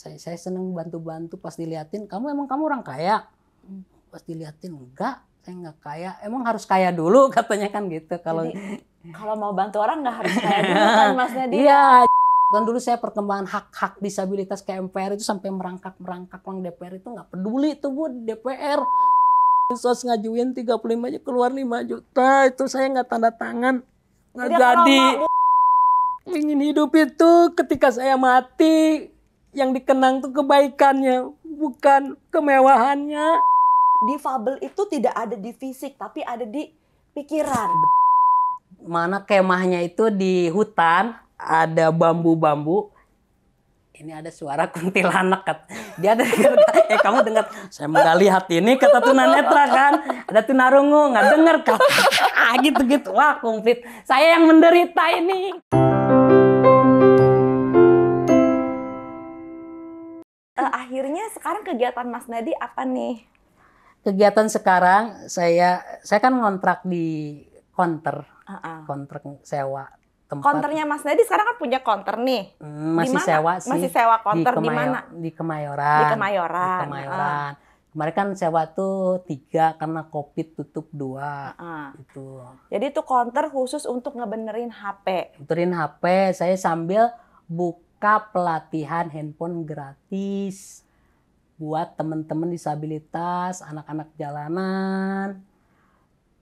Saya seneng bantu-bantu. Pas diliatin, kamu orang kaya? Pas diliatin, enggak, saya nggak kaya. Emang harus kaya dulu katanya kan gitu. Jadi kalau mau bantu orang nggak harus kaya dulu kan Mas Nedi? Iya. Kan dulu saya perkembangan hak-hak disabilitas ke MPR itu sampai merangkak uang DPR itu nggak peduli itu Bu DPR. Sos ngajuin 35 aja keluar 5 juta itu saya nggak tanda tangan. Nggak jadi. Ingin hidup itu ketika saya mati yang dikenang tuh kebaikannya bukan kemewahannya. Difabel itu tidak ada di fisik tapi ada di pikiran. Mana kemahnya itu di hutan ada bambu-bambu. Ini ada suara kuntilanak kata. Dia ada kamu dengar saya menggali hati ini kata tunanetra kan. Ada tunarungu nggak dengar kata. Gitu-gitu. Wah, komplit. Saya yang menderita ini. Akhirnya sekarang kegiatan Mas Nedi apa nih? Kegiatan sekarang saya kan ngontrak di konter. Kontrak sewa tempat. Konternya Mas Nedi sekarang kan punya konter nih. Masih dimana? Sewa sih. Masih sewa konter di mana? Di Kemayoran. Di Kemayoran. Kemarin kan sewa tuh 3 karena Covid tutup 2. Gitu. Jadi itu konter khusus untuk ngebenerin HP. Benerin HP, saya sambil buka pelatihan handphone gratis buat teman-teman disabilitas, anak-anak jalanan.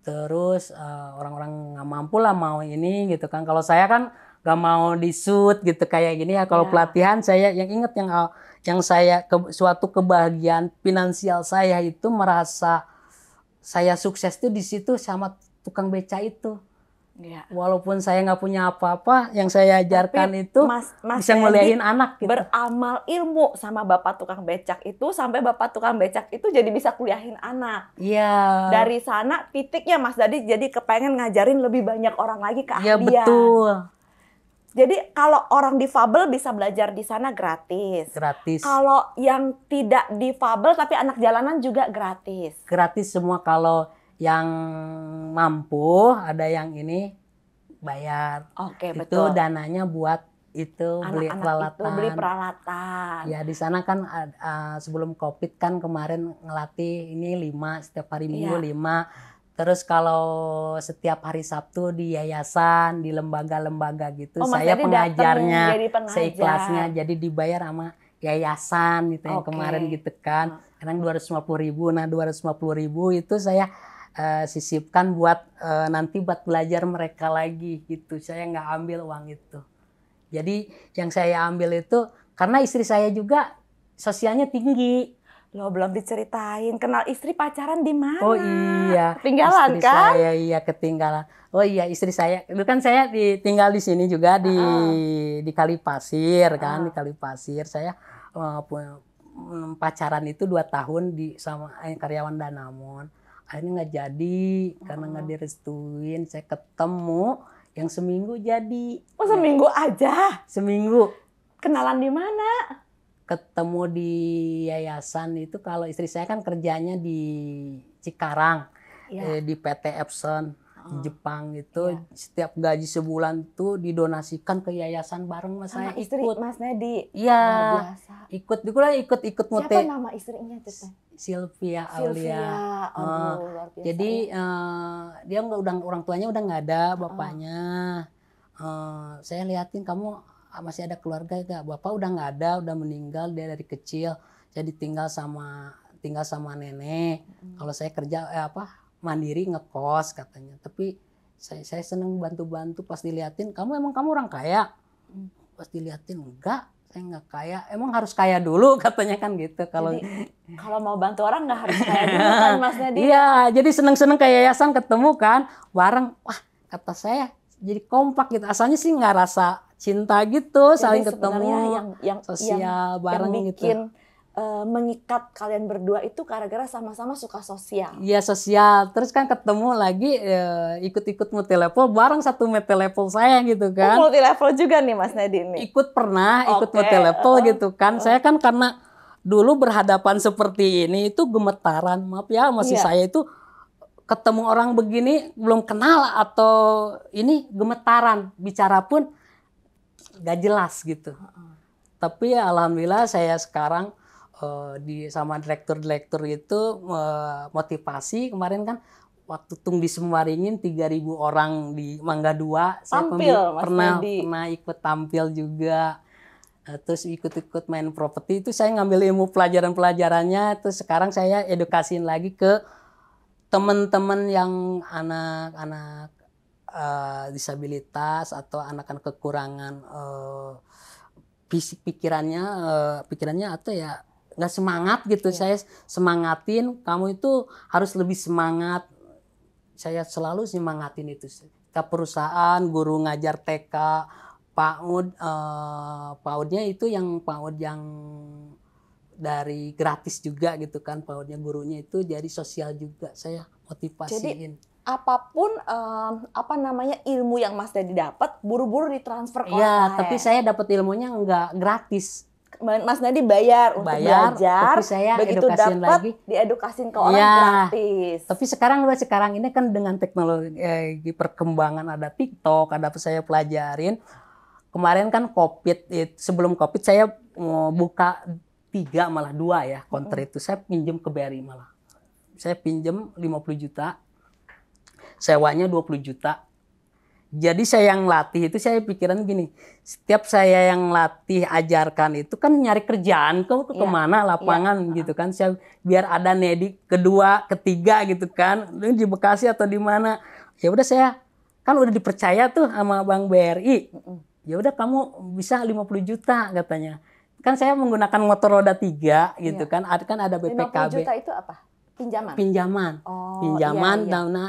Terus orang-orang nggak mampu lah mau ini gitu kan. Kalau saya kan nggak mau di-shoot gitu kayak gini ya. Kalau pelatihan saya yang inget yang saya suatu kebahagiaan finansial saya itu merasa saya sukses tuh di situ sama tukang beca itu. Ya. Walaupun saya nggak punya apa-apa, yang saya ajarkan itu Mas bisa ngeliahin anak. Gitu. Beramal ilmu sama bapak tukang becak itu sampai bapak tukang becak itu jadi bisa kuliahin anak. Iya. Dari sana titiknya Mas Nedi jadi kepengen ngajarin lebih banyak orang lagi keahlian. Iya betul. Jadi kalau orang difabel bisa belajar di sana gratis. Gratis. Kalau yang tidak difabel tapi anak jalanan juga gratis. Gratis semua kalau yang mampu ada yang ini bayar. Oke, itu betul. Dananya buat itu beli peralatan. Itu beli peralatan. Ya di sana kan sebelum Covid kan kemarin ngelatih ini 5 setiap hari Minggu 5. Terus kalau setiap hari Sabtu di yayasan, di lembaga-lembaga gitu saya pengajarnya seikhlasnya jadi dibayar sama yayasan gitu yang kemarin gitu kan. Kadang 250.000. Nah 250.000 itu saya sisipkan buat nanti buat belajar mereka lagi gitu. Saya nggak ambil uang itu. Jadi yang saya ambil itu karena istri saya juga sosialnya tinggi. Loh belum diceritain kenal istri pacaran di mana? Oh iya. Ketinggalan istri kan? Saya iya ketinggalan. Oh iya istri saya. Itu kan saya tinggal di sini juga di Kalipasir kan di Kalipasir. Saya pacaran itu 2 tahun sama karyawan Danamon. Akhirnya nggak jadi karena nggak direstuin. Saya ketemu yang seminggu jadi. Oh seminggu aja? Seminggu. Kenalan di mana? Ketemu di yayasan itu kalau istri saya kan kerjanya di Cikarang di PT Epson di Jepang itu setiap gaji sebulan tuh didonasikan ke yayasan bareng mas saya ikut. Istri Mas Nedi. Iya. Ikut mute. Siapa nama istrinya tuh? Sylvia Aulia. Jadi dia udah orang tuanya udah nggak ada bapaknya. Saya liatin kamu masih ada keluarga gak? Bapak udah nggak ada, udah meninggal dia dari kecil. Jadi tinggal sama nenek. Kalau saya kerja mandiri ngekos katanya. Tapi saya seneng bantu-bantu. Pas diliatin kamu orang kaya? Pas diliatin enggak. Saya nggak kaya, emang harus kaya dulu katanya kan gitu. Kalau mau bantu orang nggak harus kaya dulu kan Mas Nedi? Iya, jadi seneng-seneng kayak yayasan ketemu kan, bareng, wah kata saya jadi kompak gitu. Asalnya sih nggak rasa cinta gitu, jadi saling ketemu, yang sosial bareng yang gitu. Bikin mengikat kalian berdua itu gara-gara sama-sama suka sosial. Iya sosial, terus kan ketemu lagi ikut-ikut multilevel bareng satu multilevel saya gitu kan. Multilevel juga nih Mas Nedi nih. Ikut multilevel gitu kan. Saya kan karena dulu berhadapan seperti ini itu gemetaran, maaf ya masih saya itu ketemu orang begini belum kenal atau ini gemetaran bicara pun gak jelas gitu. Tapi ya alhamdulillah saya sekarang di sama direktur-direktur itu motivasi kemarin kan waktu tung di Semaringin 3.000 orang di Mangga 2 saya Tampil, Mas pernah Nedi. ikut tampil juga. Terus ikut-ikut main properti itu saya ngambil ilmu pelajaran-pelajarannya, terus sekarang saya edukasiin lagi ke teman-teman yang anak-anak disabilitas atau anak-anak kekurangan fisik pikirannya atau ya nggak semangat gitu. Saya semangatin, kamu itu harus lebih semangat. Saya selalu semangatin itu. Ke perusahaan, guru ngajar TK, PAUD, PAUD-nya itu yang PAUD yang dari gratis juga gitu kan, PAUD-nya gurunya itu jadi sosial juga saya motivasiin. Jadi apapun apa namanya ilmu yang Mas Nedi dapat buru-buru ditransfer ke Iya, orang lain. tapi saya dapat ilmunya nggak gratis. Mas Nedi bayar untuk belajar, tapi saya begitu edukasin dapat lagi. diedukasin ke orang Ya, gratis. tapi sekarang ini kan dengan teknologi perkembangan ada TikTok, ada apa saya pelajarin. Kemarin kan COVID, sebelum COVID saya mau buka 3 malah 2 ya konter itu. Saya pinjam ke BRI malah. Saya pinjam 50 juta, sewanya 20 juta. Jadi saya yang latih itu saya pikiran gini, setiap saya yang latih ajarkan itu kan nyari kerjaan kemana lapangan gitu kan, saya biar ada Nedi kedua ketiga gitu kan, di Bekasi atau di mana, ya udah saya kan udah dipercaya tuh sama Bank BRI, ya udah kamu bisa 50 juta katanya, kan saya menggunakan motor roda 3 gitu kan ada BPKB. 50 juta itu apa? Pinjaman. Oh, pinjaman iya. dana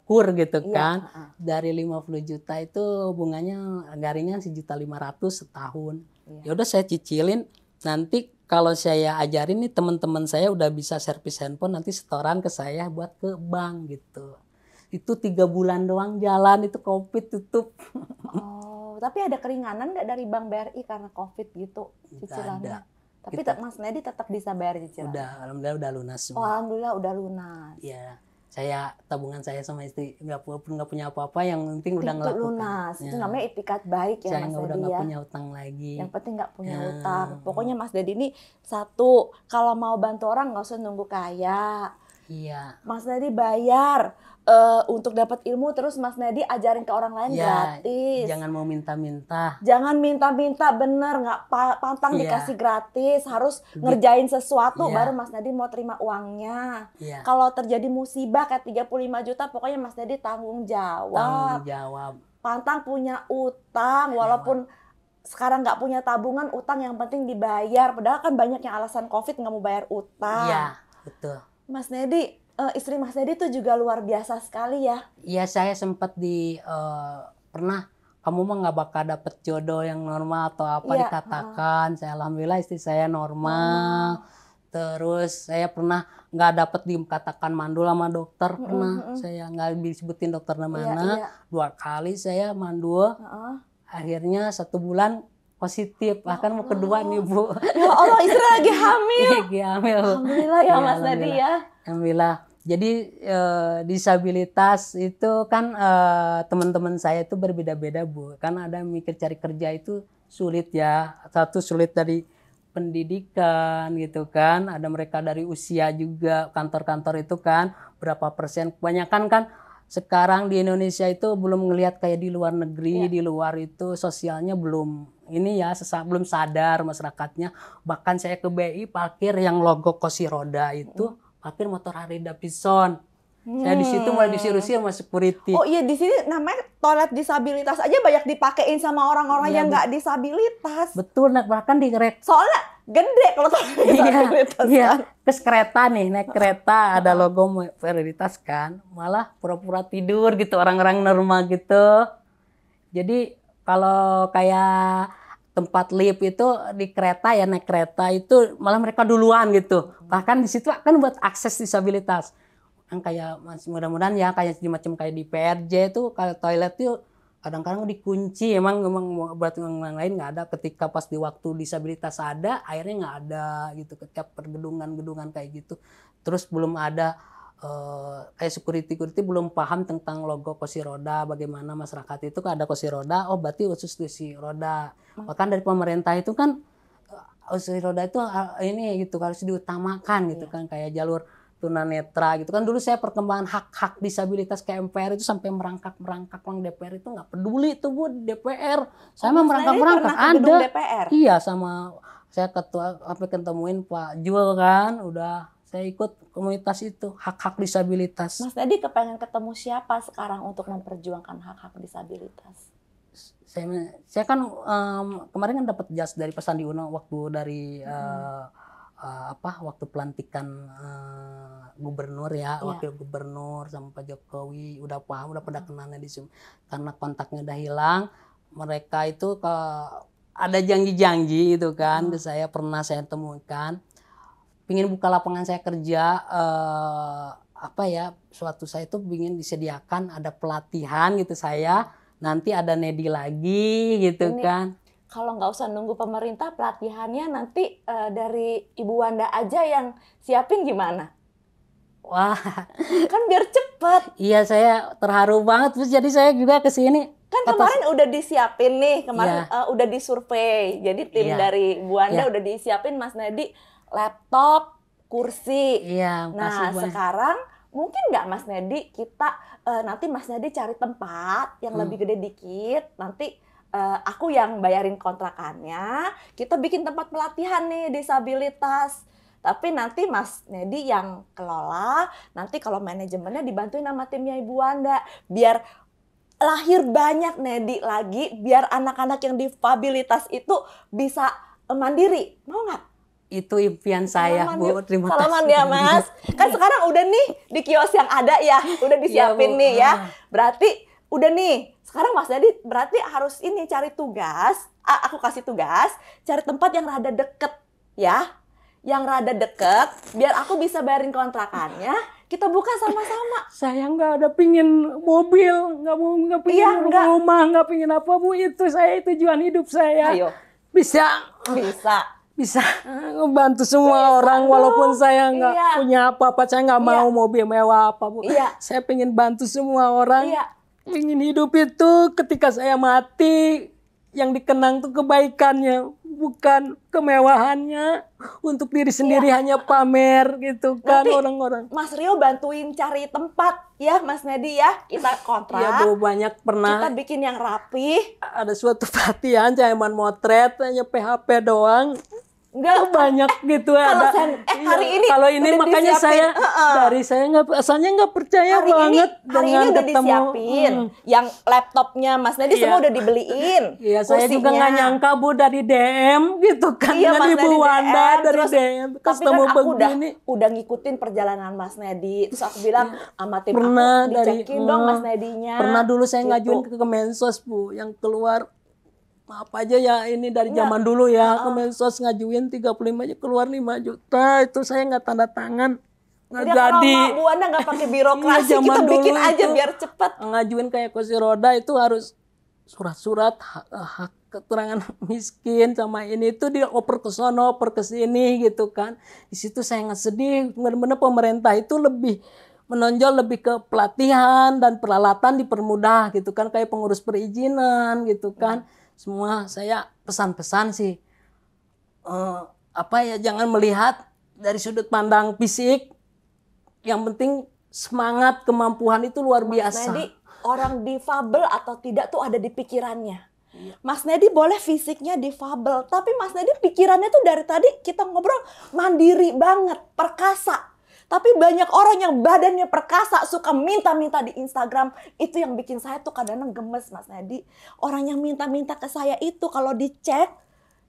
kur gitu Iya, kan. Dari 50 juta itu bunganya garingan 1.500.000 setahun. Iya. Ya udah saya cicilin, nanti kalau saya ajarin nih teman-teman saya udah bisa servis handphone, nanti setoran ke saya buat ke bank gitu. Itu 3 bulan doang jalan, itu COVID tutup. Oh, tapi ada keringanan nggak dari Bank BRI karena COVID gitu cicilannya? Ada. Tapi Mas Nedi tetap bisa bayar cicilan. Alhamdulillah udah lunas semua. Oh, alhamdulillah udah lunas. Ya, saya tabungan saya sama istri nggak punya apa-apa, yang penting udah ngelakukan. Lunas. Ya. Itu namanya itikat baik ya, saya Mas udah Nedi nggak ya. punya utang lagi. Yang penting nggak punya utang. Pokoknya Mas Nedi ini satu, kalau mau bantu orang nggak usah nunggu kaya. Iya. Mas Nedi bayar untuk dapat ilmu, terus Mas Nedi ajarin ke orang lain gratis. Jangan mau minta-minta. Jangan minta-minta, bener, nggak pantang dikasih gratis, harus ngerjain sesuatu baru Mas Nedi mau terima uangnya. Kalau terjadi musibah kayak 35 juta, pokoknya Mas Nedi tanggung jawab. Pantang punya utang, walaupun sekarang nggak punya tabungan, utang yang penting dibayar. Padahal kan banyak yang alasan COVID nggak mau bayar utang. Iya, betul. Mas Nedi, istri Mas Nedi itu juga luar biasa sekali ya. Iya, saya sempat pernah, kamu mah nggak bakal dapet jodoh yang normal atau apa dikatakan. Saya alhamdulillah istri saya normal. Terus saya pernah nggak dapet dikatakan mandul sama dokter, pernah. Saya nggak disebutin dokter mana. 2 kali saya mandul. Akhirnya 1 bulan positif, bahkan mau kedua nih Bu. Ya Allah, istri lagi hamil. Lagi hamil. Alhamdulillah ya Mas Nedi ya. Alhamdulillah. Jadi disabilitas itu kan teman-teman saya itu berbeda-beda Bu. Kan ada yang mikir cari kerja itu sulit ya. Satu sulit dari pendidikan gitu kan. Ada mereka dari usia juga, kantor-kantor itu kan berapa persen. Kebanyakan kan sekarang di Indonesia itu belum ngelihat kayak di luar negeri, di luar itu sosialnya belum ini ya, belum sadar masyarakatnya. Bahkan saya ke BI parkir yang logo kursi roda itu parkir motor Harley Davidson. Saya di situ mulai disuruh-suruh sama security. Oh iya, di sini namanya toilet disabilitas aja banyak dipakein sama orang-orang yang nggak disabilitas. Betul, bahkan di kereta. Soalnya gede kalau toilet disabilitas. Iya, terus kereta nih, naik kereta ada logo prioritas kan. Malah pura-pura tidur gitu, orang-orang normal gitu. Jadi kalau kayak tempat lift itu di kereta ya, naik kereta itu malah mereka duluan gitu. Bahkan di situ kan buat akses disabilitas. Yang kayak mudah-mudahan ya kayak macam kayak di PRJ itu kalau toilet itu kadang-kadang dikunci, emang buat yang lain nggak ada. Ketika pas di waktu disabilitas ada, akhirnya nggak ada gitu. Setiap pergedungan-gedungan kayak gitu. Terus belum ada kayak security belum paham tentang logo kursi roda, bagaimana masyarakat itu kalau ada kursi roda, oh berarti khusus kursi roda. Bahkan dari pemerintah itu kan kursi roda itu ini gitu harus diutamakan gitu kan, kayak jalur tunanetra gitu kan. Dulu saya perkembangan hak-hak disabilitas ke MPR itu sampai merangkak orang DPR itu nggak peduli itu Bu DPR. Saya mah merangkak ada. DPR. Iya, sama saya ketua sampai ketemuin Pak Jul kan, udah saya ikut komunitas itu hak-hak disabilitas. Mas Nedi kepengen ketemu siapa sekarang untuk memperjuangkan hak-hak disabilitas? Saya kan kemarin kan dapat jas dari Pak Sandi Uno waktu dari waktu pelantikan gubernur ya, wakil gubernur sama Pak Jokowi udah paham, udah pada kenalnya di Zoom karena kontaknya udah hilang. Mereka itu ada janji-janji itu kan, saya pernah saya temukan pingin buka lapangan saya kerja, suatu saya itu ingin disediakan ada pelatihan gitu, saya nanti ada Nedi lagi gitu kan. Kalau nggak usah nunggu pemerintah, pelatihannya nanti dari Ibu Wanda aja yang siapin gimana? Wah, kan biar cepet. Iya, saya terharu banget. Jadi saya juga ke sini. Kan kemarin udah disiapin nih, kemarin udah disurvei. Jadi tim dari Ibu Wanda udah disiapin Mas Nedi laptop, kursi. Iya, nah sekarang mungkin nggak Mas Nedi kita nanti Mas Nedi cari tempat yang lebih gede dikit, nanti aku yang bayarin kontrakannya, kita bikin tempat pelatihan nih disabilitas. Tapi nanti Mas Nedi yang kelola, nanti kalau manajemennya dibantuin sama timnya Ibu Wanda. Biar lahir banyak Nedi lagi, biar anak-anak yang difabilitas itu bisa mandiri. Mau nggak? Itu impian saya, Bu. Terima kasih. Salaman ya, Mas. Kan sekarang udah nih di kios yang ada ya, udah disiapin nih ya. Berarti udah nih. Sekarang Mas Nedi berarti harus ini cari tugas. Aku kasih tugas, cari tempat yang rada deket ya. Yang rada deket, biar aku bisa bayarin kontrakannya. Kita buka sama-sama. Saya nggak ada pingin mobil, nggak pingin rumah, nggak pingin apa Bu. Itu saya tujuan hidup saya. Ayo. Bisa ngebantu semua orang walaupun saya nggak punya apa-apa, saya nggak mau mobil mewah apa Bu. Saya pengen bantu semua orang. Ingin hidup itu ketika saya mati yang dikenang tuh kebaikannya, bukan kemewahannya. Untuk diri sendiri hanya pamer gitu kan. Nanti orang-orang. Mas Rio bantuin cari tempat ya Mas Nedi ya, kita kontrak. Ya Bu, banyak pernah. Kita bikin yang rapi. Ada suatu pelatihan saya motret hanya PHP doang. Enggak banyak gitu ada. Kalau ini makanya saya asalnya nggak percaya banget dengan udah disiapin. Yang laptopnya Mas Nedi semua udah dibeliin. Iya, saya juga nggak nyangka Bu dari DM gitu kan. Dari Bu Wanda dari DM. Ketemu begini. Udah ngikutin perjalanan Mas Nedi. Terus aku bilang sama tim aku dicekin dong Mas Nedinya. Pernah dulu saya ngajuin ke Kemensos Bu, yang keluar apa aja ya, ini dari zaman dulu ya, Kemensos ngajuin 35 aja keluar 5 juta, itu saya nggak tanda tangan. Nggak jadi. Kalau Bu Wanda nggak pakai birokrasi, kita bikin aja biar cepet. Ngajuin kayak kursi roda itu harus surat-surat hak keterangan miskin sama ini itu dioper ke sono, oper ke sini gitu kan. Di situ saya nggak sedih, benar-benar pemerintah itu lebih menonjol lebih ke pelatihan dan peralatan dipermudah gitu kan, kayak pengurus perizinan gitu kan. Semua saya pesan-pesan sih jangan melihat dari sudut pandang fisik, yang penting semangat, kemampuan itu luar biasa. Mas Nedi, orang difabel atau tidak tuh ada di pikirannya. Mas Nedi boleh fisiknya difabel, tapi Mas Nedi pikirannya tuh dari tadi kita ngobrol mandiri banget, perkasa. Tapi banyak orang yang badannya perkasa, suka minta-minta di Instagram. Itu yang bikin saya tuh kadang-kadang gemes, Mas Nedi. Orang yang minta-minta ke saya itu kalau dicek,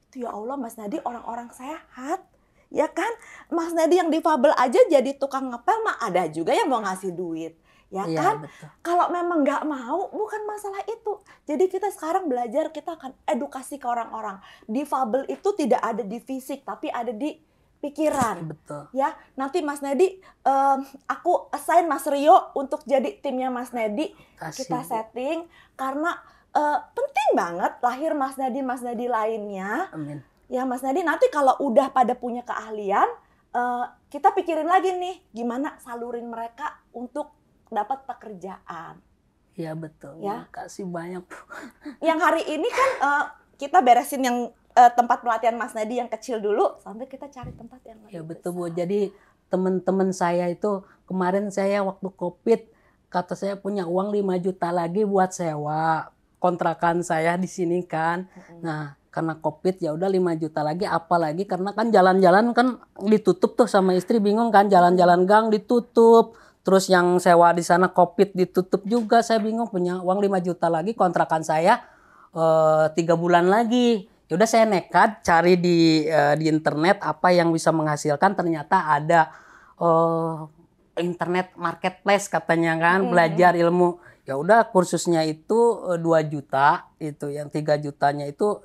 itu ya Allah Mas Nedi orang-orang sehat. Ya kan? Mas Nedi yang difabel aja jadi tukang ngepel mah ada juga yang mau ngasih duit. Ya kan? Betul. Kalau memang nggak mau, bukan masalah itu. Jadi kita sekarang belajar, kita akan edukasi ke orang-orang. Difabel itu tidak ada di fisik, tapi ada di pikiran. Betul. Ya, nanti Mas Nedi, aku assign Mas Rio untuk jadi timnya Mas Nedi. Kita setting karena penting banget lahir Mas Nedi lainnya. Amin. Ya Mas Nedi, nanti kalau udah pada punya keahlian, kita pikirin lagi nih gimana salurin mereka untuk dapat pekerjaan. Iya betul. Ya. Kasih banyak. Yang hari ini kan kita beresin yang tempat pelatihan Mas Nadi yang kecil dulu sampai kita cari tempat yang lebih Ya betul besar. Bu. Jadi teman-teman saya itu kemarin saya waktu COVID kata saya punya uang 5 juta lagi buat sewa kontrakan saya di sini kan. Nah, karena COVID ya udah 5 juta lagi, apalagi karena kan jalan-jalan kan ditutup tuh sama istri, bingung kan, jalan-jalan gang ditutup. Terus yang sewa di sana COVID ditutup juga, saya bingung, punya uang 5 juta lagi, kontrakan saya 3 bulan lagi. Ya udah saya nekat cari di internet apa yang bisa menghasilkan, ternyata ada internet marketplace katanya kan, belajar ilmu. Ya udah kursusnya itu 2 juta, itu yang 3 jutanya itu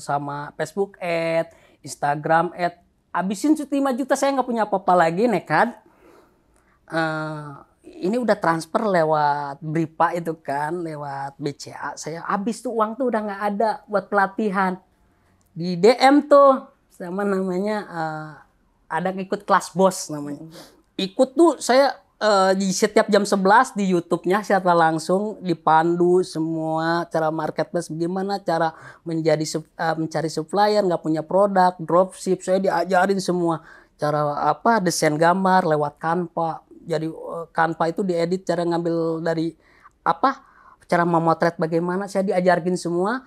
sama Facebook Ad, Instagram Ad. Habisin 5 juta saya nggak punya apa-apa lagi, nekat. Ini udah transfer lewat Bripa itu kan, lewat BCA. Saya habis tuh uang tuh udah nggak ada buat pelatihan. Di DM tuh sama namanya ada ikut kelas bos namanya. Ikut tuh saya di setiap jam 11 di YouTube-nya secara langsung dipandu semua cara marketplace, bagaimana cara mencari supplier, nggak punya produk, dropship, saya diajarin semua cara desain gambar lewat Canva. Jadi Canva itu diedit, cara ngambil dari cara memotret bagaimana, saya diajarin semua.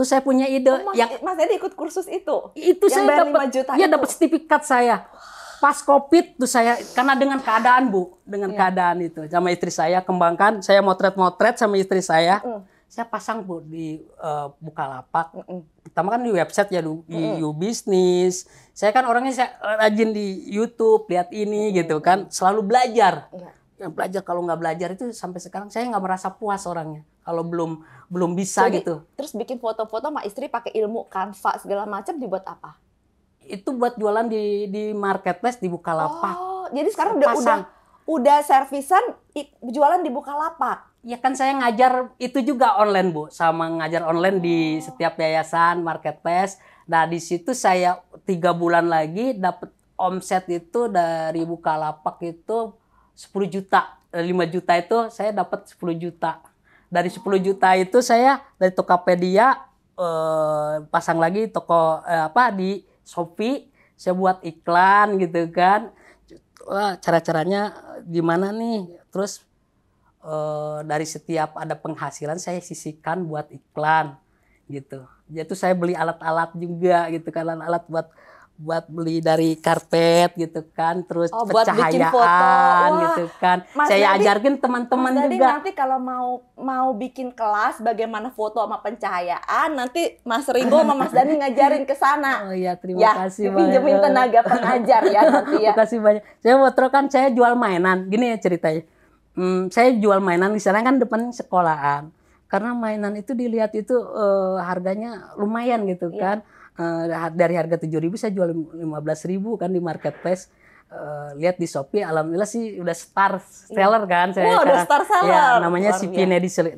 Terus saya punya ide Mas Edi ikut kursus itu. Itu yang saya dapat 5 juta ya itu. dapat sertifikat saya. Pas COVID tuh saya, karena dengan keadaan Bu, dengan keadaan itu sama istri saya kembangkan, saya motret-motret sama istri saya. Saya pasang Bu di Bukalapak. Pertama kan di website ya, di YouBusiness. Saya kan orangnya rajin di YouTube, lihat ini gitu kan, selalu belajar. Yang belajar, kalau nggak belajar itu sampai sekarang saya nggak merasa puas orangnya. Kalau belum bisa. Jadi, gitu. Terus bikin foto-foto sama istri pakai ilmu Canva segala macam dibuat apa? Itu buat jualan di marketplace di Bukalapak. Oh, jadi sekarang udah servisan jualan di Bukalapak. Ya kan saya ngajar itu juga online Bu, sama ngajar online di setiap yayasan marketplace. Nah di situ saya 3 bulan lagi dapat omset itu dari Bukalapak itu 10 juta. 5 juta itu saya dapat 10 juta. Dari 10 juta itu saya dari Tokopedia pasang lagi toko di Shopee, saya buat iklan gitu kan. Wah, cara-caranya gimana nih? Terus dari setiap ada penghasilan saya sisihkan buat iklan gitu. Jadi saya beli alat-alat juga gitu kan, alat buat beli dari karpet gitu kan, terus pencahayaan gitu kan. Saya ajarkan teman-teman juga. Jadi nanti kalau mau bikin kelas bagaimana foto sama pencahayaan, nanti Mas Ringo sama Mas Dani ngajarin ke sana. Oh iya, terima kasih banyak. Pinjemin tenaga pengajar ya nanti ya. Terima kasih banyak. Saya kan saya jual mainan. Gini ya ceritanya. Saya jual mainan di sana kan depan sekolahan. Karena mainan itu dilihat itu harganya lumayan gitu kan. Dari harga 7.000 saya jual 15.000 kan di marketplace. Lihat di Shopee, alhamdulillah sih udah star seller kan saya. Udah star seller. Ya, namanya CP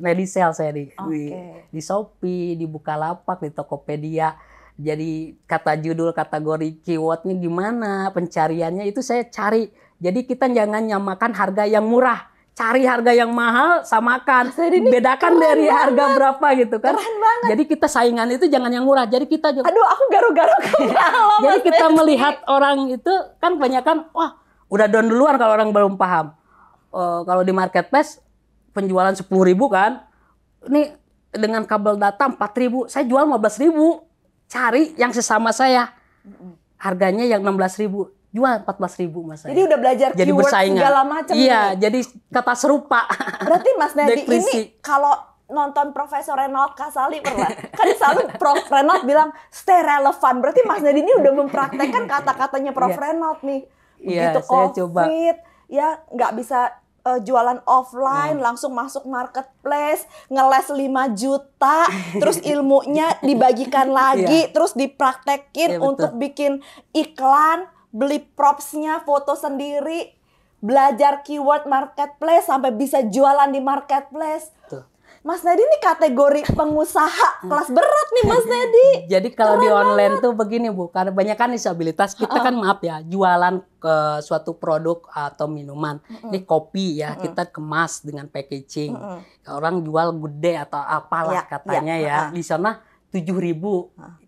Nedisel saya di Shopee, di Bukalapak, di Tokopedia. Jadi kata judul, kategori keywordnya gimana, pencariannya itu saya cari. Jadi kita jangan nyamakan harga yang murah. Cari harga yang mahal, samakan, bedakan dari harga berapa gitu kan. Keren banget. Jadi kita saingan itu jangan yang murah. Jadi kita juga, aduh aku garu-garu jadi kita melihat orang itu kan kebanyakan, wah udah down duluan kalau orang belum paham. Kalau di marketplace penjualan 10.000 kan, ini dengan kabel data 4.000, saya jual 15.000. Cari yang sesama saya, harganya yang 16.000. Jual 14.000 Mas. Jadi udah belajar jadi keyword bersaingan. Segala macam. Iya, jadi kata serupa. Berarti Mas Nadi ini kalau nonton Profesor Renald Kasali pernah? Kan selalu Prof Renald bilang stay relevan. Berarti Mas Nadi ini udah mempraktekkan kata-katanya Prof Renald nih. Begitu COVID, ya nggak bisa jualan offline, langsung masuk marketplace, ngeles 5 juta, terus ilmunya dibagikan lagi, terus dipraktekin untuk bikin iklan, beli propsnya, foto sendiri, belajar keyword marketplace sampai bisa jualan di marketplace. Mas Nadi ini kategori pengusaha kelas berat nih Mas Nadi. Jadi kalau di online tuh begini Bu, karena banyak kan disabilitas, kita kan maaf ya, jualan ke suatu produk atau minuman. Ini kopi ya, kita kemas dengan packaging. Orang jual gede atau apalah katanya ya. Di sana 7.000,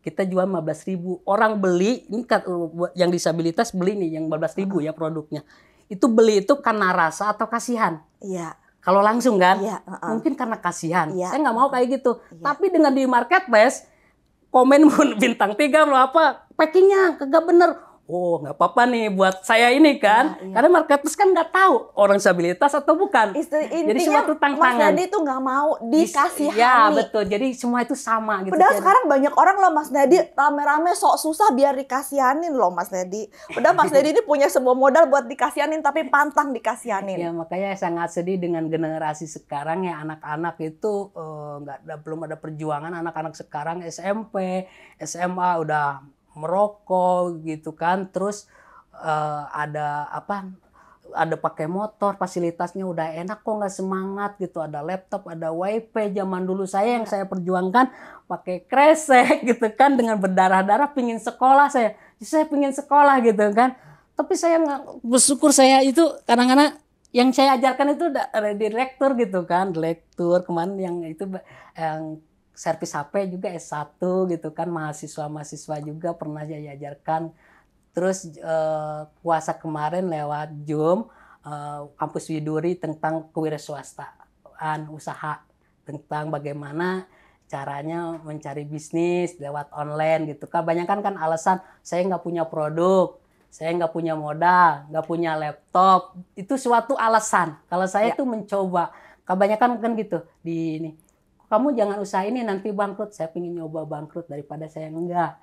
kita jual 15.000. Orang beli, ini kan yang disabilitas beli nih yang 15.000 ya produknya. Itu beli itu karena rasa atau kasihan? Iya. Kalau langsung kan, mungkin karena kasihan. Iya. Saya nggak mau kayak gitu. Tapi dengan di marketplace, komen bintang 3 lo apa, packingnya kagak bener. Oh, nggak apa-apa nih buat saya ini kan. Karena marketplace kan nggak tahu orang disabilitas atau bukan. Jadi suatu tantangan. Mas Nedi tuh nggak mau dikasihani. Ya betul. Jadi semua itu sama gitu. Padahal sekarang banyak orang loh Mas Nedi rame-rame sok susah biar dikasihanin loh Mas Nedi. Padahal Mas Nedi ini punya semua modal buat dikasihanin tapi pantang dikasihanin. Ya makanya sangat sedih dengan generasi sekarang ya, anak-anak itu belum ada perjuangan. Anak-anak sekarang SMP, SMA udah merokok gitu kan, terus ada pakai motor, fasilitasnya udah enak kok nggak semangat gitu, ada laptop, ada wifi. Zaman dulu saya yang saya perjuangkan pakai kresek gitu kan, dengan berdarah-darah pingin sekolah, saya pingin sekolah gitu kan, tapi saya nggak bersyukur. Saya itu kadang-kadang yang saya ajarkan itu ada direktur gitu kan, direktur kemarin yang itu yang servis HP juga S1 gitu kan, mahasiswa juga pernah saya ajarkan. Terus puasa kemarin lewat Zoom kampus Widuri tentang kewirausahaan usaha, tentang bagaimana caranya mencari bisnis lewat online gitu. Kebanyakan kan alasan saya nggak punya produk, saya nggak punya modal, nggak punya laptop. Itu suatu alasan. Kalau saya tuh mencoba, kebanyakan kan gitu di ini. Kamu jangan usaha ini nanti bangkrut. Saya pengen nyoba bangkrut daripada saya enggak.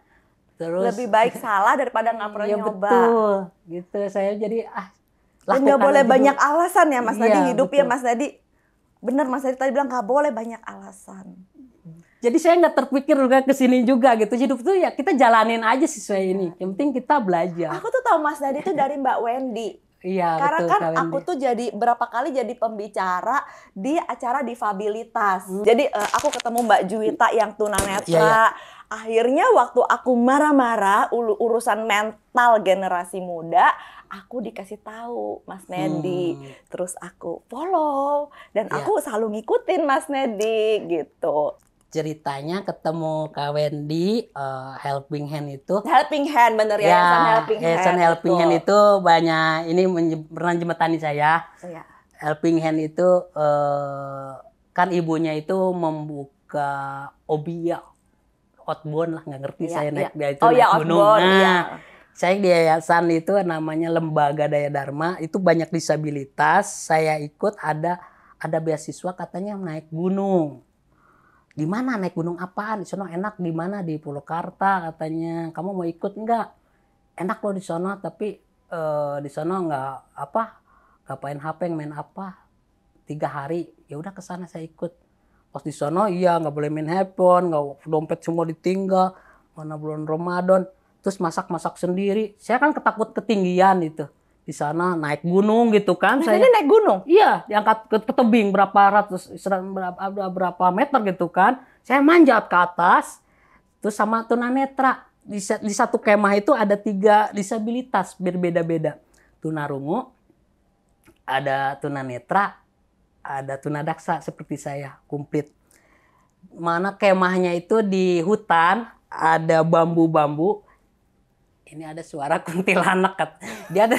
Terus lebih baik salah daripada nggak pernah nyoba. Betul, gitu. Saya jadi dan nggak boleh banyak alasan ya Mas Nadi hidup betul. Ya Mas Nadi. Bener Mas Nadi tadi bilang nggak boleh banyak alasan. Jadi saya nggak terpikir juga ke sini juga gitu. Hidup tuh ya kita jalanin aja sesuai ini. Yang penting kita belajar. Aku tuh tahu Mas Nadi itu dari Mbak Wendy. Iya, karena betul, kan aku tuh jadi berapa kali jadi pembicara di acara difabilitas. Jadi aku ketemu Mbak Juwita yang tunanetra. Akhirnya waktu aku marah-marah urusan mental generasi muda, aku dikasih tahu Mas Nedi. Terus aku follow dan aku selalu ngikutin Mas Nedi gitu. Ceritanya ketemu Kak Wendy, Helping Hand itu. Helping Hand, bener ya, Yayasan Helping Hand itu banyak, ini pernah jembatani saya. Helping Hand itu kan ibunya itu membuka Obia, outbound lah, nggak ngerti saya naik dia itu naik gunung. Saya di yayasan itu namanya Lembaga Daya Dharma, itu banyak disabilitas. Saya ikut ada beasiswa katanya naik gunung. Di mana naik gunung apaan? Di sono enak. Di mana? Di Purwakarta katanya. Kamu mau ikut enggak? Enak loh di sono, tapi di sono nggak main HP, main apa? 3 hari. Ya udah ke sana saya ikut. Pas di sono nggak boleh main handphone, nggak, dompet semua ditinggal. Mana bulan Ramadan. Terus masak sendiri. Saya kan ketakut ketinggian itu. Di sana naik gunung gitu kan. Saya naik gunung? Iya, diangkat ke tebing berapa meter gitu kan. Saya manjat ke atas. Terus sama tunanetra. Di satu kemah itu ada 3 disabilitas berbeda-beda. Tunarungu, ada tunanetra, ada tunadaksa seperti saya, komplit. Mana kemahnya itu di hutan, ada bambu-bambu. Ini ada suara kuntilanak, dia ada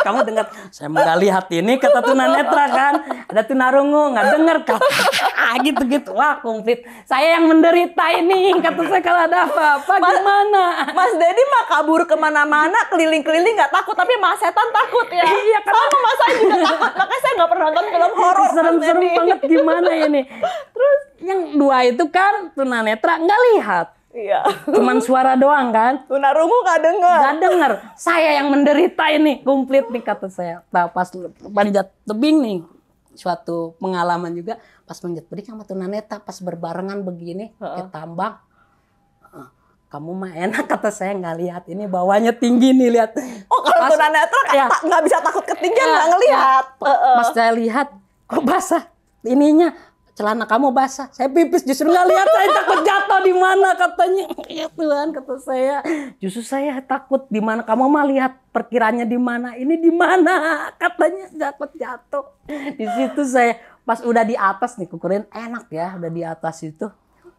kamu dengar, saya nggak lihat ini kata tunanetra kan, ada tunarungu nggak dengar gitu, wah komplit, saya yang menderita ini, kata saya kalau ada apa-apa gimana. Mas Dedi mah kabur kemana-mana, keliling-keliling nggak takut, tapi Mas Setan takut ya. Iya, sama Mas saya juga takut, makanya saya nggak pernah nonton film horor. Serem-serem banget gimana ini. Terus yang 2 itu kan tunanetra nggak lihat. Iya. Cuman suara doang kan. Tunarungu nggak dengar. Nggak dengar. Saya yang menderita ini komplit nih kata saya. Nah, pas panjat tebing nih, suatu pengalaman juga. Pas panjat tebing sama tunanetra, pas berbarengan begini, pakai tambang. Kamu mah enak kata saya, nggak lihat ini bawahnya tinggi nih, lihat. Oh kalau tunanetra nggak bisa takut ketinggian, nggak ngelihat. Pas saya lihat, kok basah ininya. Celana kamu basah, saya pipis justru nggak lihat, saya takut jatuh di mana katanya. Ya Tuhan kata saya, justru saya takut di mana, kamu mah lihat perkiranya di mana, ini di mana katanya jatuh. Di situ saya pas udah di atas nih, kukurin enak ya, udah di atas itu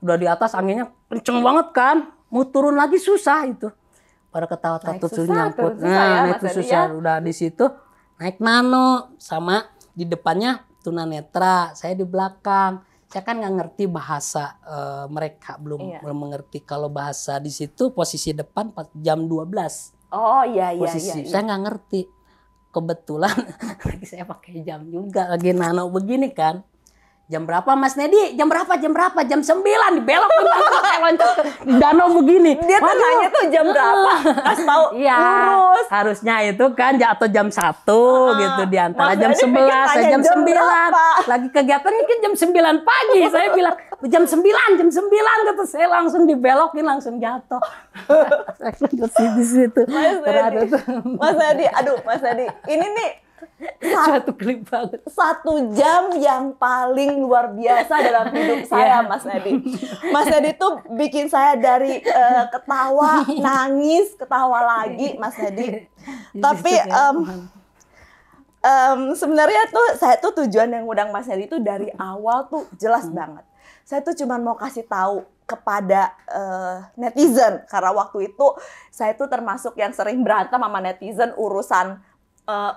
udah di atas anginnya kenceng banget kan, mau turun lagi susah itu. Pada ketawa-tawa tuh nyangkut. Nah, itu susah. Udah di situ naik nano sama di depannya tunanetra, saya di belakang. Saya kan nggak ngerti bahasa mereka, belum mengerti kalau bahasa di situ posisi depan jam 12. Oh iya. Saya nggak ngerti. Kebetulan lagi saya pakai jam juga, lagi nano begini kan. Jam berapa Mas Nedi? Jam berapa? Jam 9 dibelok saya loncat ke danau begini. Dia tuh nanya tuh jam berapa? Kasih tahu lurus. Harusnya itu kan atau jam 1 gitu di antara jam 11 sampai jam 9. Lagi kegiatan mungkin jam 9 pagi. Saya bilang jam 9 kata saya, langsung dibelokin, langsung jatuh. Di situ. Mas Nedi, ini nih suatu klip banget. 1 jam yang paling luar biasa dalam hidup saya, Mas Nedi. Mas Nedi tuh bikin saya dari ketawa, nangis, ketawa lagi, Mas Nedi. Tapi sebenarnya tuh saya tuh tujuan yang ngundang Mas Nedi tuh dari awal tuh jelas banget. Saya tuh cuma mau kasih tahu kepada netizen, karena waktu itu saya tuh termasuk yang sering berantem sama netizen urusan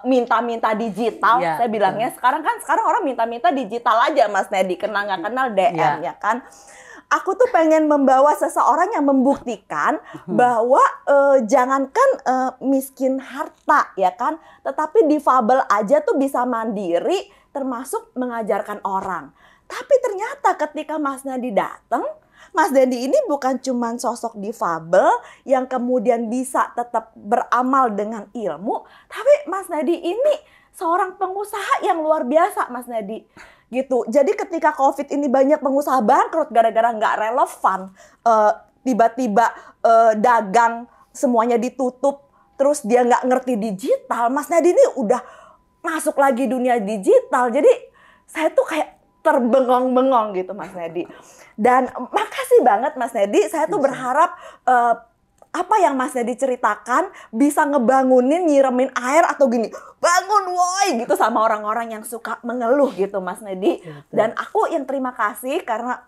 minta-minta digital. Saya bilangnya sekarang orang minta-minta digital aja, Mas Nedi, kenal nggak kenal DM ya kan. Aku tuh pengen membawa seseorang yang membuktikan bahwa jangankan miskin harta ya kan, tetapi difabel aja tuh bisa mandiri, termasuk mengajarkan orang. Tapi ternyata ketika Mas Nedi datang, Mas Nedi ini bukan cuma sosok difabel yang kemudian bisa tetap beramal dengan ilmu, tapi Mas Nedi ini seorang pengusaha yang luar biasa, Mas Nedi. Gitu. Jadi ketika COVID ini banyak pengusaha bangkrut gara-gara nggak relevan, tiba-tiba dagang semuanya ditutup, terus dia nggak ngerti digital, Mas Nedi ini udah masuk lagi dunia digital. Jadi saya tuh kayak terbengong-bengong gitu, Mas Nedi. Dan makasih banget Mas Nedi, saya tuh berharap apa yang Mas Nedi ceritakan bisa ngebangunin, nyiremin air atau gini, bangun woi gitu sama orang-orang yang suka mengeluh gitu, Mas Nedi. Dan aku yang terima kasih karena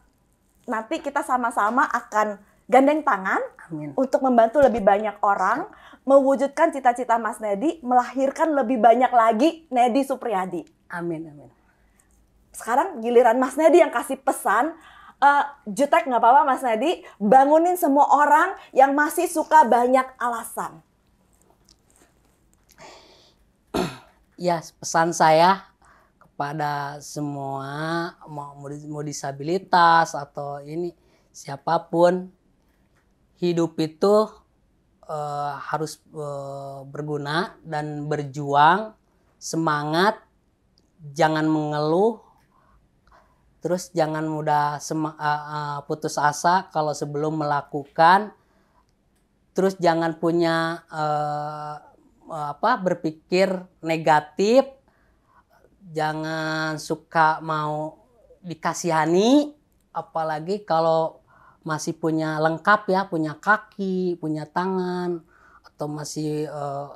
nanti kita sama-sama akan gandeng tangan untuk membantu lebih banyak orang mewujudkan cita-cita Mas Nedi, melahirkan lebih banyak lagi Nedi Supriyadi. Amin. Sekarang giliran Mas Nedi yang kasih pesan. Jutek nggak apa-apa Mas Nedi, bangunin semua orang yang masih suka banyak alasan. Ya, pesan saya kepada semua mau disabilitas atau ini siapapun, hidup itu harus berguna dan berjuang, semangat, jangan mengeluh. Terus jangan mudah putus asa kalau sebelum melakukan. Terus jangan punya berpikir negatif. Jangan suka mau dikasihani, apalagi kalau masih punya lengkap ya, punya kaki, punya tangan, atau masih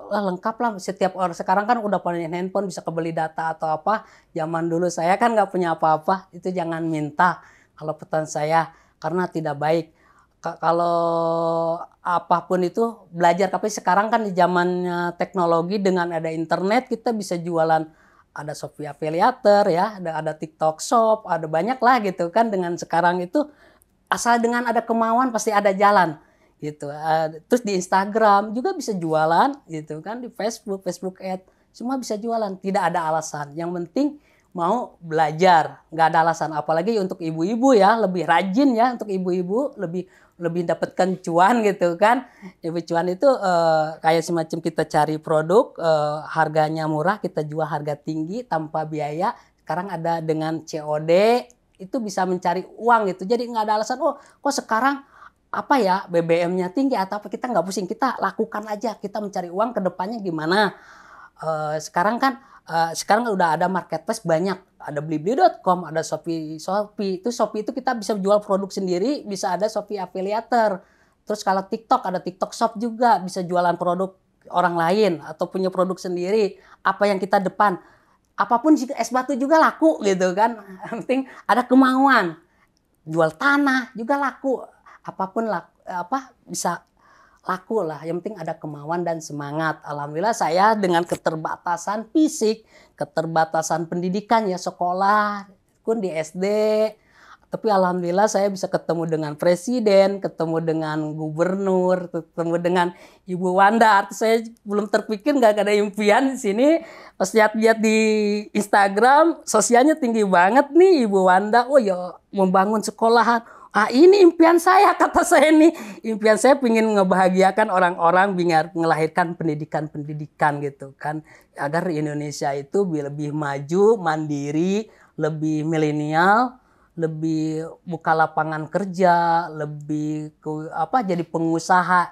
lengkap lah. Setiap orang sekarang kan udah punya handphone, bisa kebeli data atau apa. Zaman dulu saya kan nggak punya apa-apa, itu jangan minta kalau pesan saya, karena tidak baik. Kalau apapun itu belajar, tapi sekarang kan di zamannya teknologi, dengan ada internet kita bisa jualan, ada Shopee Affiliator ya, ada TikTok Shop, ada banyak lah gitu kan. Dengan sekarang itu asal dengan ada kemauan pasti ada jalan. Gitu. Terus di Instagram juga bisa jualan gitu kan, di Facebook Ads, semua bisa jualan, tidak ada alasan. Yang penting mau belajar, nggak ada alasan. Apalagi untuk ibu-ibu ya, lebih rajin ya, untuk ibu-ibu lebih dapatkan cuan gitu kan. Cuan itu kayak semacam kita cari produk, harganya murah, kita jual harga tinggi tanpa biaya. Sekarang ada dengan COD, itu bisa mencari uang gitu. Jadi nggak ada alasan, oh kok sekarang BBM-nya tinggi atau apa, kita nggak pusing, kita lakukan aja, kita mencari uang ke depannya gimana. Sekarang udah ada marketplace banyak, ada blibli.com, ada Shopee itu kita bisa jual produk sendiri, bisa ada Shopee Affiliator. Terus kalau TikTok, ada TikTok Shop juga, bisa jualan produk orang lain atau punya produk sendiri, apa yang kita depan, apapun es batu juga laku gitu kan. Yang penting ada kemauan. jual tanah juga laku, apapun laku, bisa laku lah. Yang penting ada kemauan dan semangat. Alhamdulillah saya dengan keterbatasan fisik, keterbatasan pendidikan ya, sekolah pun di SD. Tapi alhamdulillah saya bisa ketemu dengan presiden, ketemu dengan gubernur, ketemu dengan Ibu Wanda. Saya belum terpikir, nggak ada impian di sini. Pas lihat-lihat di Instagram, sosialnya tinggi banget nih Ibu Wanda. Oh ya, membangun sekolahan. Ah, ini impian saya, kata saya nih. Impian saya ingin ngebahagiakan orang-orang, biar ngelahirkan pendidikan-pendidikan gitu kan. Agar Indonesia itu lebih maju, mandiri, lebih milenial, lebih buka lapangan kerja, lebih jadi pengusaha.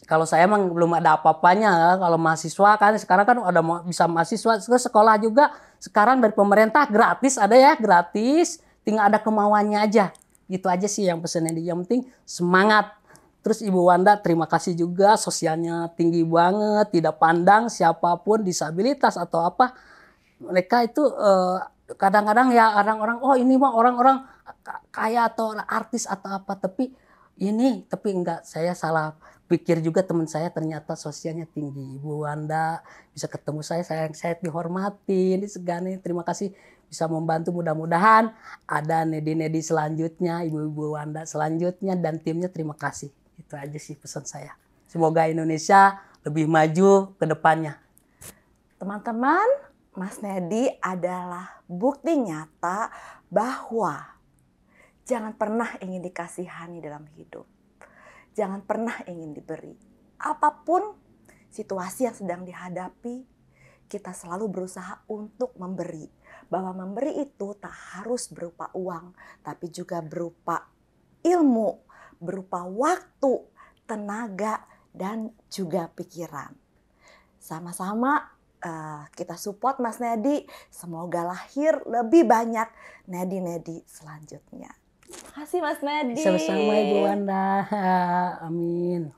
Kalau saya emang belum ada apa-apanya. Kalau mahasiswa kan sekarang kan ada bisa mahasiswa sekolah juga sekarang dari pemerintah gratis, ada ya gratis, tinggal ada kemauannya aja. Gitu aja sih yang pesannya. Yang penting semangat. Terus Ibu Wanda terima kasih juga, sosialnya tinggi banget, tidak pandang siapapun disabilitas atau apa. Mereka itu kadang-kadang ya orang-orang, oh ini mah orang-orang kaya atau artis atau apa, tapi enggak, saya salah pikir juga, teman saya ternyata sosialnya tinggi. Ibu Wanda bisa ketemu saya dihormati, disegani. Terima kasih bisa membantu, mudah-mudahan ada Nedi selanjutnya, ibu-ibu Wanda selanjutnya dan timnya. Terima kasih. Itu aja sih pesan saya. Semoga Indonesia lebih maju ke depannya. Teman-teman, Mas Nedi adalah bukti nyata bahwa jangan pernah ingin dikasihani dalam hidup. Jangan pernah ingin diberi. Apapun situasi yang sedang dihadapi, kita selalu berusaha untuk memberi. Bahwa memberi itu tak harus berupa uang, tapi juga berupa ilmu, berupa waktu, tenaga, dan juga pikiran. Sama-sama kita support Mas Nedi. Semoga lahir lebih banyak Nedi-Nedi selanjutnya. Terima kasih Mas Nedi. Sama-sama Ibu Wanda. Amin.